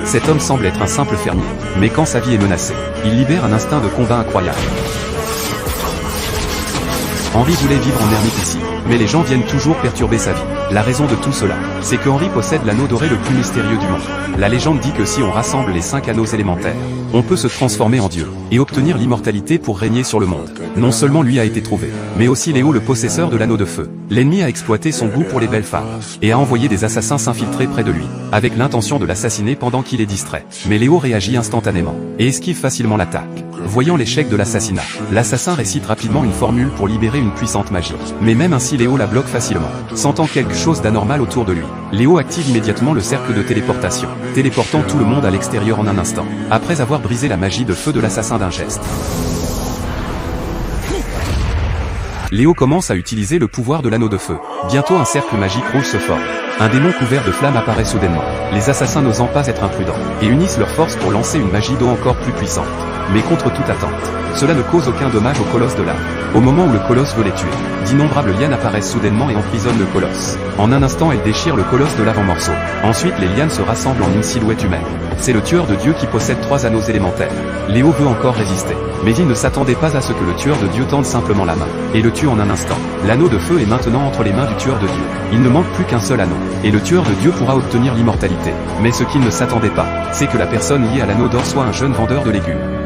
Cet homme semble être un simple fermier, mais quand sa vie est menacée, il libère un instinct de combat incroyable. Henri voulait vivre en ermite ici, mais les gens viennent toujours perturber sa vie. La raison de tout cela, c'est que Henri possède l'anneau doré le plus mystérieux du monde. La légende dit que si on rassemble les 5 anneaux élémentaires, on peut se transformer en Dieu, et obtenir l'immortalité pour régner sur le monde. Non seulement lui a été trouvé, mais aussi Léo le possesseur de l'anneau de feu. L'ennemi a exploité son goût pour les belles femmes, et a envoyé des assassins s'infiltrer près de lui, avec l'intention de l'assassiner pendant qu'il est distrait. Mais Léo réagit instantanément, et esquive facilement l'attaque. Voyant l'échec de l'assassinat, l'assassin récite rapidement une formule pour libérer une puissante magie. Mais même ainsi Léo la bloque facilement. Sentant quelque chose d'anormal autour de lui, Léo active immédiatement le cercle de téléportation, téléportant tout le monde à l'extérieur en un instant, après avoir brisé la magie de feu de l'assassin d'un geste. Léo commence à utiliser le pouvoir de l'anneau de feu. Bientôt un cercle magique rouge se forme. Un démon couvert de flammes apparaît soudainement. Les assassins n'osant pas être imprudents, et unissent leurs forces pour lancer une magie d'eau encore plus puissante. Mais contre toute attente, cela ne cause aucun dommage au colosse de lave. Au moment où le colosse veut les tuer, d'innombrables lianes apparaissent soudainement et emprisonnent le colosse. En un instant elles déchirent le colosse de lave en morceaux. Ensuite les lianes se rassemblent en une silhouette humaine. C'est le tueur de Dieu qui possède 3 anneaux élémentaires. Léo veut encore résister, mais il ne s'attendait pas à ce que le tueur de Dieu tende simplement la main, et le tue en un instant. L'anneau de feu est maintenant entre les mains du tueur de Dieu. Il ne manque plus qu'un seul anneau, et le tueur de Dieu pourra obtenir l'immortalité. Mais ce qu'il ne s'attendait pas, c'est que la personne liée à l'anneau d'or soit un jeune vendeur de légumes.